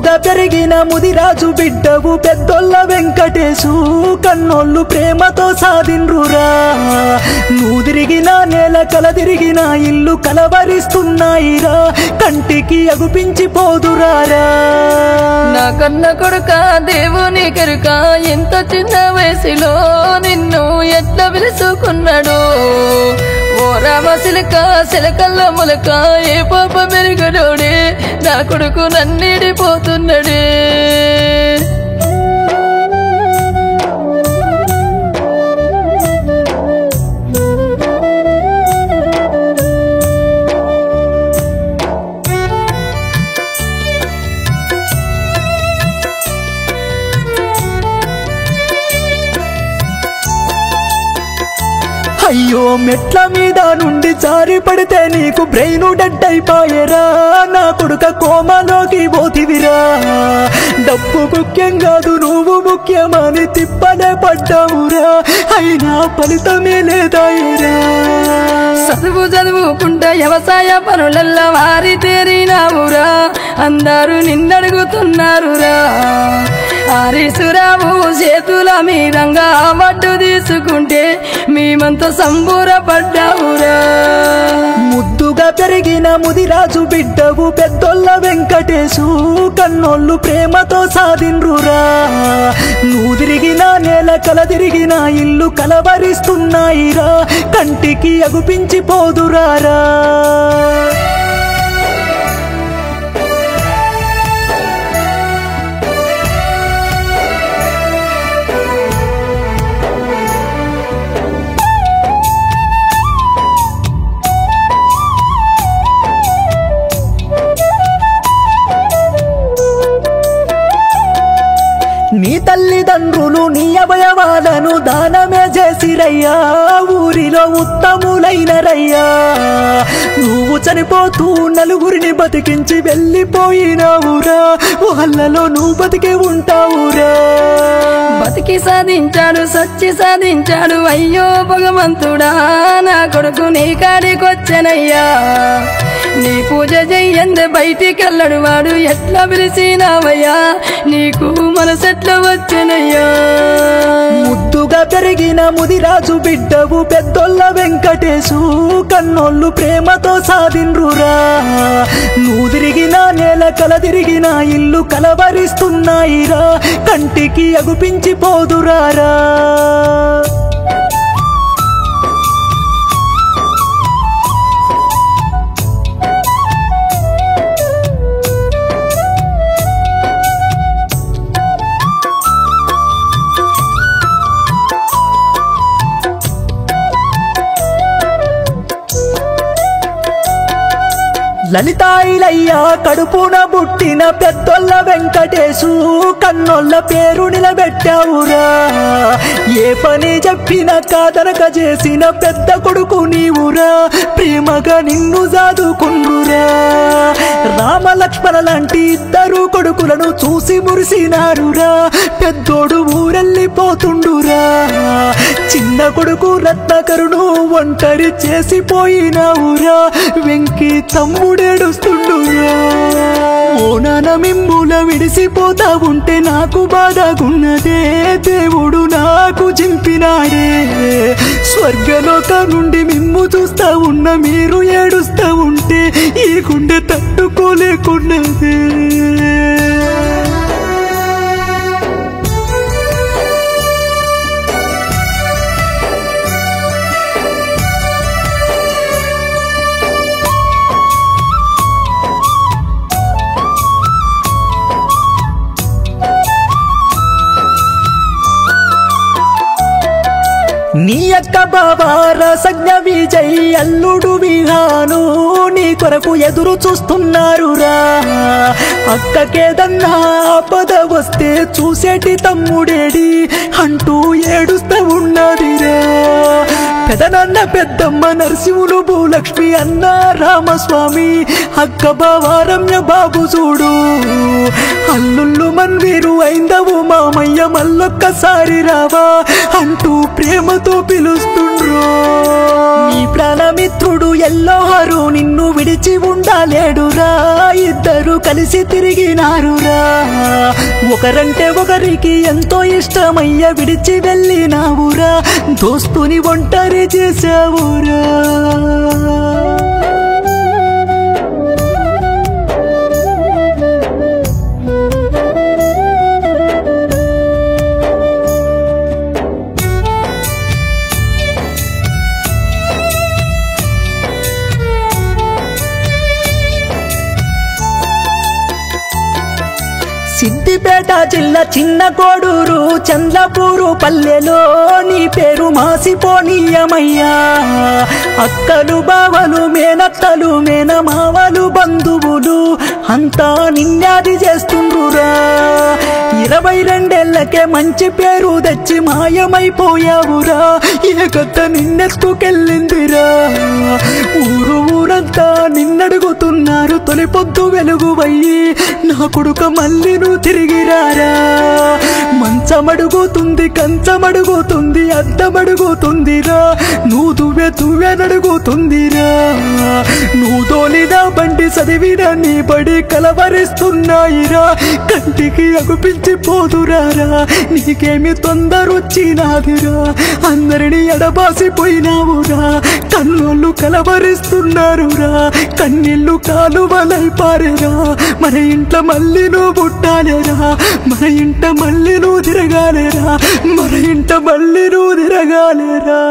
ముద్దుగా పెరిగిన ముదిరాజు బిడ్డవు పెద్దొల్ల వెంకటేశు కన్నోళ్ళు ప్రేమతో సాధిండ్రురా నువ్వు తిరిగిన నేల కలదిరిగిన ఇల్లు కలవరిస్తున్నాయిరా కంటికి అగుపించిపోదురారా నా కన్న కొడుక దేవుని కెరుక ఎంత చిన్న వయసులో నిన్ను ఎట్లా పిలుచుకున్నాడు ఓ రామ సిలక సిలకల్ల ములక ఏ పాప మెరుగడోడే నా కొడుకు నన్నిడిపోతున్నాడే అయ్యో మెట్ల మీద నుండి జారి పడితే నీకు బ్రెయిన్ డెడ్ అయిపోయేరా నా కొడుక కోమలోకి పోతివిరా డబ్బు ముఖ్యం కాదు నువ్వు ముఖ్యమని తిప్పలే పడ్డావురా అయినా ఫలితమే లేదాయరా చదువు చదువుకుంటా వ్యవసాయ పనులల్ల వారి తేరినావురా అందరూ నిన్నడుగుతున్నారురా హరీసురావు చేతుల మీదంగా మడ్డు తీసుకుంటే మేమంతా సంబూరపడ్డావురా ముద్దుగా పెరిగిన ముదిరాజు బిడ్డవు పెద్దొల్ల వెంకటేశు కన్నోళ్ళు ప్రేమతో సాధిండ్రురా నువ్వు తిరిగిన నేల కలదిరిగిన ఇల్లు కలవరిస్తున్నాయిరా కంటికి అగుపించిపోదురారా నీ తల్లిదండ్రులు నీ అవయవాలను దానమే చేసిరయ్యా ఊరిలో ఉత్తములైనరయ్యా నువ్వు చనిపోతూ నలుగురిని బతికించి వెళ్ళిపోయినావురా వాళ్ళలో నువ్వు బతికి ఉంటావురా బతికి సాధించాడు సచ్చి సాధించాడు అయ్యో భగవంతుడా నా కొడుకు నీ కాడికొచ్చనయ్యా నీ పూజ చెయ్యందే బయటికెళ్ళడు వాడు ఎట్లా పిలిచినావయ్యా నీకు మనసెట్లా వచ్చనయ్యా ముద్దుగా పెరిగిన ముదిరాజు బిడ్డవు పెద్దొల్ల వెంకటేశు కన్నోళ్ళు ప్రేమతో సాధిండ్రురా నువ్వు తిరిగిన నేల కలదిరిగిన ఇల్లు కలవరిస్తున్నాయిరా కంటికి అగుపించిపోదురారా లలితాయిలయ్యా కడుపున పుట్టిన పెద్దొల్ల వెంకటేశు కన్నోళ్ళ పేరు నిలబెట్టావురా ఏ పని చెప్పిన కాదనక చేసిన పెద్ద కొడుకు నీవురా ప్రేమగా నిన్ను సాదుకుండురా రామ లక్ష్మణ లాంటి ఇద్దరు కొడుకులను చూసి మురిసినారురా పెద్దోడు ఊరెళ్ళిపోతుండురా చిన్న కొడుకు రత్నాకరును ఒంటరి చేసిపోయినావురా వెంకి తమ్ముడేడుస్తుండురా ఓ నాన్న మిమ్ముల విడిసిపోతా ఉంటే నాకు బాధగున్నదే దేవుడు నాకు చింపినాడే స్వర్గలోకం నుండి మిమ్ము చూస్తా ఉన్న మీరు ఏడుస్తా ఉంటే ఈ గుండె తట్టుకోలేకున్నదే నీ అక్క బాబా రసజ్ఞ విజయ్ అల్లుడు విహాను నీ కొరకు ఎదురు చూస్తున్నారురా అక్కకేదన్నా ఆపద వస్తే చూసేటి తమ్ముడేడి అంటూ ఏడుస్తూ ఉన్నదిరా పెదనాన్న పెద్దమ్మ నరసింహులు భూలక్ష్మి అన్న రామస్వామి అక్క బావ రమ్య బాబు చూడు అల్లుళ్ళు మన్వీరు ఐందవు మామయ్య మళ్ళొక్కసారి రావా అంటూ ప్రేమతో పిలుస్తుండ్రు నీ ప్రాణమిత్రుడు ఎల్లోహారు నిన్ను విడిచి ఉండలేడురా ఇద్దరు కలిసి తిరిగినారురా ఒకరంటే ఒకరికి ఎంతో ఇష్టమయ్య విడిచి వెళ్ళినావురా దోస్తుని ఒంటరి చేసావురా సిద్దిపేట జిల్లా చిన్న కోడూరు చంద్రపూరు పల్లెలో నీ పేరు మాసిపోనీయమయ్యా అక్కలు బావలు మేనత్తలు మేనమావలు బంధువులు అంతా నిన్యాది చేస్తుండ్రురా 22 మంచి పేరు తెచ్చి మాయమైపోయావురా ఏ గద్ద నిన్నెత్తుకెళ్ళిందిరా ఊరంతా నిన్నడుగుతున్నారు తొలి పొద్దు వెలుగువయ్యి నా కొడుక మళ్ళీ నువ్వు తిరిగిరారా మంచమడుగుతుంది కంచమడుగుతుంది అద్దమడుగుతుందిరా నువ్వు తువ్వెనడుగుతుందిరా నువ్వు తోలిన బండి చదివిన నీ బడి కలవరిస్తున్నాయిరా కంటికి అగుపించిపోదురారా నీకేమి తొందరొచ్చినాదిరా అందరినీ ఎడబాసిపోయినావురా కన్నులు కలవరిస్తున్నారురా కన్నీళ్ళు కాలువలైపారేరా మన ఇంట్లో మళ్ళీ నువ్వు పుట్టాలేరా మన ఇంట మళ్ళీ నువ్వు తిరగాలేరా మన ఇంట మళ్ళీ నువ్వు తిరగాలేరా